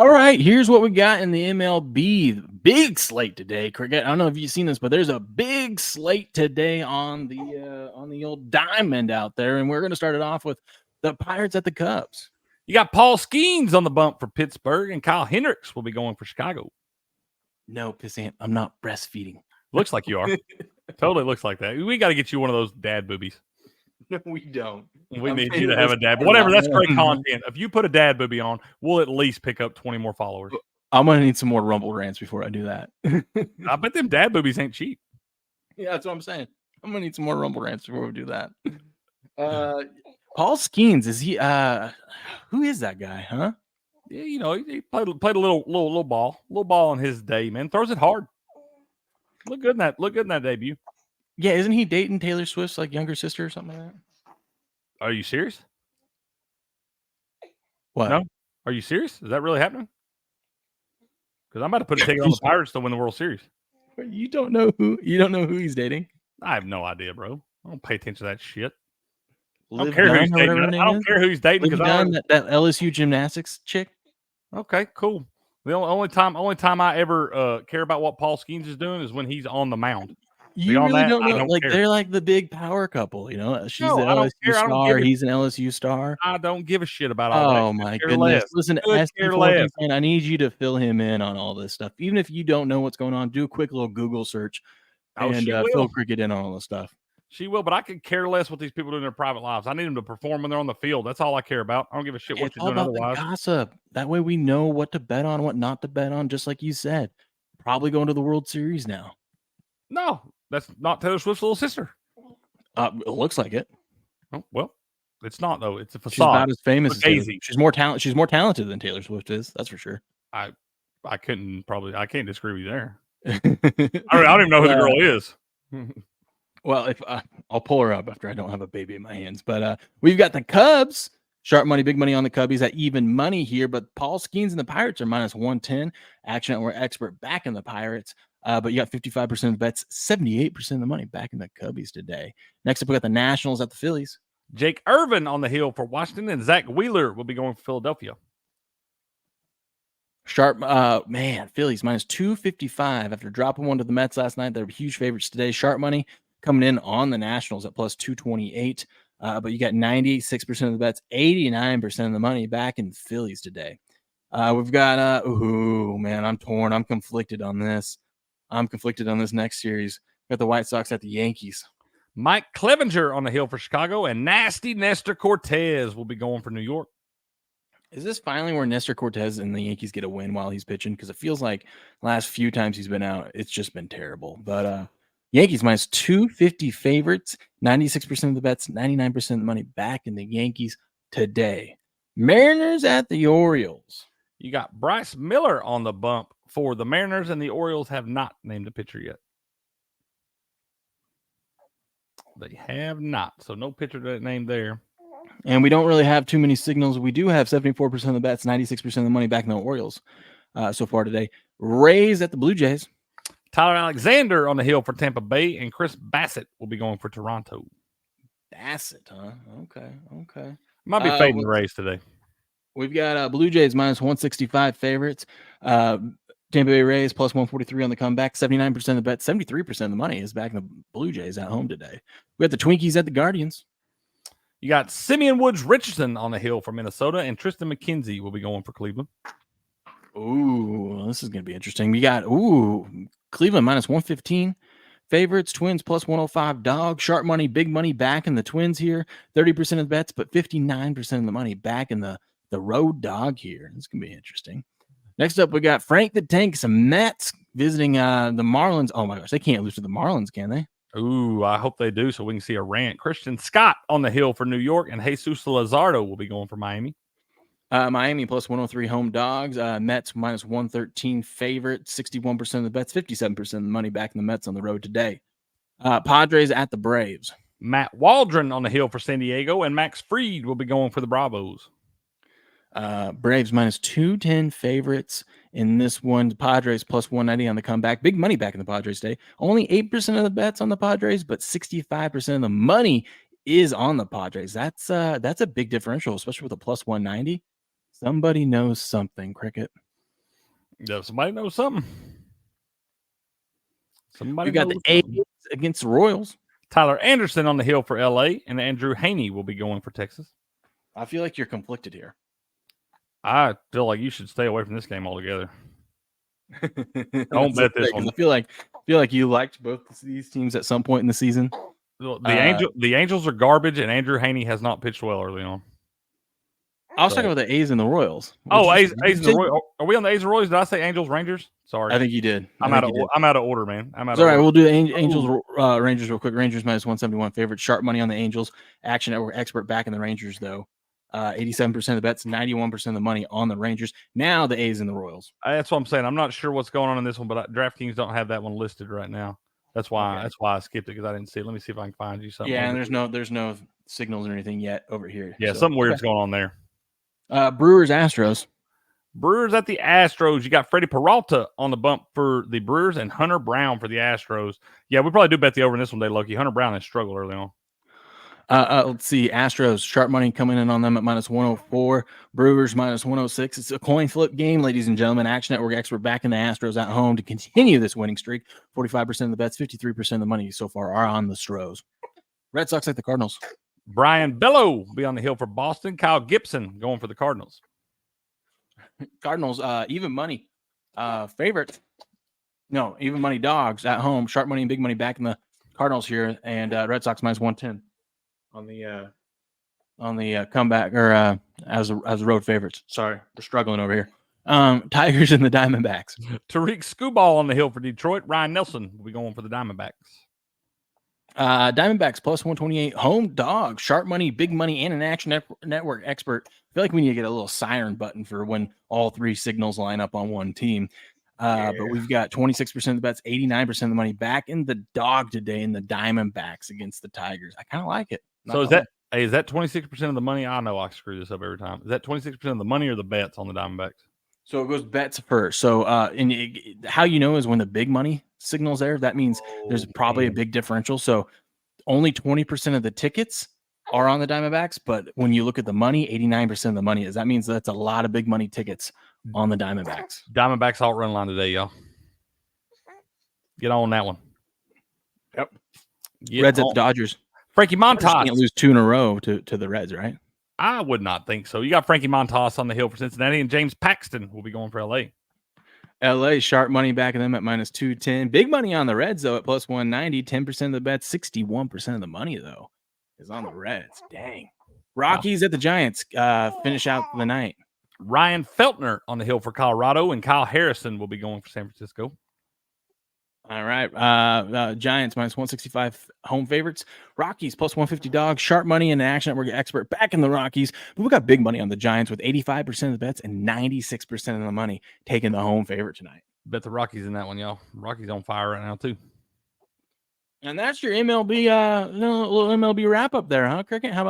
All right, here's what we got in the MLB. Big slate today, Cricket. I don't know if you've seen this, but there's a big slate today on the old diamond out there, and we're going to start it off with the Pirates at the Cubs. You got Paul Skeens on the bump for Pittsburgh, and Kyle Hendricks will be going for Chicago. No, Pissant, I'm not breastfeeding. Looks like you are. Totally looks like that. We got to get you one of those dad boobies. No, we don't. We need you to have a dad. Whatever, that's great content. If you put a dad booby on, we'll at least pick up 20 more followers. I'm going to need some more Rumble rants before I do that. I bet them dad boobies ain't cheap. Yeah, that's what I'm saying. I'm going to need some more Rumble rants before we do that. Paul Skeens, is he who is that guy, huh? Yeah, you know, he played a little ball in his day, man. Throws it hard. Look good in that debut. Yeah, isn't he dating Taylor Swift's like younger sister or something like that? Are you serious? What? No? Are you serious? Is that really happening? Because I'm about to put a ticket on the Pirates to win the World Series. You don't know who he's dating? I have no idea, bro. I don't pay attention to that shit. I Liv don't care who Dunn he's or dating. whatever her I name don't is? care who he's dating Liv because Dunn, that LSU gymnastics chick. Okay, cool. The only time I ever care about what Paul Skeens is doing is when he's on the mound. You Beyond really that, don't I know. don't Like care. they're like the big power couple, you know. She's No, the I don't LSU care. I don't star. give a- He's an LSU star. I don't give a shit about all that. Oh my Care goodness! less. Listen, Could care less. ST14 fan, I need you to fill him in on all this stuff. Even if you don't know what's going on, do a quick little Google search Oh, and she fill will. Cricket in on all this stuff. She will, but I could care less what these people do in their private lives. I need them to perform when they're on the field. That's all I care about. I don't give a shit what It's you're all doing about the otherwise. gossip. That way we know what to bet on, what not to bet on. Just like you said, probably going to the World Series now. No, that's not Taylor Swift's little sister. It looks like it. Oh, well, it's not though. It's a facade. She's about as famous as Taylor. Easy. She's more talented than Taylor Swift is. That's for sure. I can't disagree with you there. I don't even know who the girl is. Well, if I'll pull her up after I don't have a baby in my hands. But we've got the Cubs. Sharp money, big money on the Cubbies at even money here. But Paul Skeens and the Pirates are minus 110. Action Network expert back in the Pirates. But you got 55% of the bets, 78% of the money back in the Cubbies today. Next up, we got the Nationals at the Phillies. Jake Irvin on the hill for Washington, and Zach Wheeler will be going for Philadelphia. Sharp, Phillies minus 255 after dropping one to the Mets last night. They're huge favorites today. Sharp money coming in on the Nationals at plus 228. But you got 96% of the bets, 89% of the money back in Phillies today. We've got, I'm torn. I'm conflicted on this. Next series. Got the White Sox at the Yankees. Mike Clevenger on the hill for Chicago, and Nasty Nestor Cortez will be going for New York. Is this finally where Nestor Cortez and the Yankees get a win while he's pitching? Because it feels like last few times he's been out, it's just been terrible. But Yankees minus 250 favorites, 96% of the bets, 99% of the money back in the Yankees today. Mariners at the Orioles. You got Bryce Miller on the bump for the Mariners, and the Orioles have not named a pitcher yet. They have not. So no pitcher named there. And we don't really have too many signals. We do have 74% of the bets, 96% of the money back in the Orioles so far today. Rays at the Blue Jays. Tyler Alexander on the hill for Tampa Bay, and Chris Bassett will be going for Toronto. Bassett, huh? Okay. Might be fading the Rays today. We've got Blue Jays minus 165 favorites. Tampa Bay Rays plus 143 on the comeback. 79% of the bet, 73% of the money is back in the Blue Jays at home today. We got the Twinkies at the Guardians. You got Simeon Woods Richardson on the hill for Minnesota, and Tristan McKenzie will be going for Cleveland. Ooh, this is going to be interesting. We got, Cleveland minus 115 favorites, Twins plus 105 dog. Sharp money, big money back in the Twins here. 30% of the bets, but 59% of the money back in the road dog here. This is going to be interesting. Next up, we got Frank the Tank, some Mets visiting the Marlins. Oh my gosh, they can't lose to the Marlins, can they? Ooh, I hope they do so we can see a rant. Christian Scott on the hill for New York, and Jesus Luzardo will be going for Miami. Miami plus 103 home dogs. Mets minus 113 favorite. 61% of the bets, 57% of the money back in the Mets on the road today. Padres at the Braves. Matt Waldron on the hill for San Diego, and Max Fried will be going for the Bravos. Braves minus 210 favorites in this one. Padres plus 190 on the comeback. Big money back in the Padres today. Only 8% of the bets on the Padres, but 65% of the money is on the Padres. That's a big differential, especially with a plus 190. Somebody knows something, Cricket. Yeah, somebody knows something. Somebody You got knows the A's something. against the Royals. Tyler Anderson on the hill for LA, and Andrew Haney will be going for Texas. I feel like you're conflicted here. I feel like you should stay away from this game altogether. Don't bet this one. I feel like you liked both these teams at some point in the season. The Angels are garbage, and Andrew Haney has not pitched well early on. I was talking about the A's and the Royals. A's and the Royals. Are we on the A's and Royals? Did I say Angels Rangers? Sorry, I think you did. I'm out of order, man. I'm out of order. All right, order. we'll do the Angels Rangers real quick. Rangers minus 171 favorite. Sharp money on the Angels. Action Network expert back in the Rangers though. 87% of the bets, 91% of the money on the Rangers. Now the A's and the Royals. That's what I'm saying. I'm not sure what's going on in this one, but DraftKings don't have that one listed right now. That's why I skipped it because I didn't see it. Let me see if I can find you something. Yeah, and there's no signals or anything yet over here. Yeah, something weird's going on there. Brewers Astros. Brewers at the Astros. You got Freddie Peralta on the bump for the Brewers and Hunter Brown for the Astros. Yeah, we probably do bet the over in this one day, Loki. Hunter Brown has struggled early on. Let's see. Astros, sharp money coming in on them at minus 104. Brewers minus 106. It's a coin flip game, ladies and gentlemen. Action Network expert back in the Astros at home to continue this winning streak. 45% of the bets, 53% of the money so far are on the Stros. Red Sox at the Cardinals. Brian Bello will be on the hill for Boston. Kyle Gibson going for the Cardinals. Cardinals, even money favorite. No, even money dogs at home. Sharp money and big money back in the Cardinals here, and Red Sox minus 110 on the comeback or as road favorites. Sorry, we're struggling over here. Tigers and the Diamondbacks. Tariq Skubal on the hill for Detroit. Ryan Nelson will be going for the Diamondbacks. Diamondbacks plus 128. Home dog. Sharp money, big money, and an Action Network expert. I feel like we need to get a little siren button for when all three signals line up on one team. But we've got 26% of the bets, 89% of the money back in the dog today in the Diamondbacks against the Tigers. I kind of like it. So is that 26% of the money? I know I screw this up every time. Is that 26% of the money or the bets on the Diamondbacks? So it goes bets first. So how you know is when the big money signal's there, that means there's probably a big differential. So only 20% of the tickets are on the Diamondbacks, but when you look at the money, 89% of the money is. That means that's a lot of big money tickets on the Diamondbacks. Diamondbacks alt run line today, y'all. Get on that one. Yep. Reds at the Dodgers. Frankie Montas can't lose 2 in a row to the Reds, right? I would not think so. You got Frankie Montas on the hill for Cincinnati, and James Paxton will be going for LA. LA, sharp money back in them at minus 210. Big money on the Reds, though, at plus 190. 10% of the bets, 61% of the money, though, is on the Reds. Dang. Rockies at the Giants finish out the night. Ryan Feltner on the hill for Colorado, and Kyle Harrison will be going for San Francisco. All right. Giants minus 165 home favorites. Rockies plus 150 dogs. Sharp money and an Action Network expert back in the Rockies. But we got big money on the Giants with 85% of the bets and 96% of the money taking the home favorite tonight. Bet the Rockies in that one, y'all. Rockies on fire right now, too. And that's your MLB, little MLB wrap up there, huh, Cricket? How about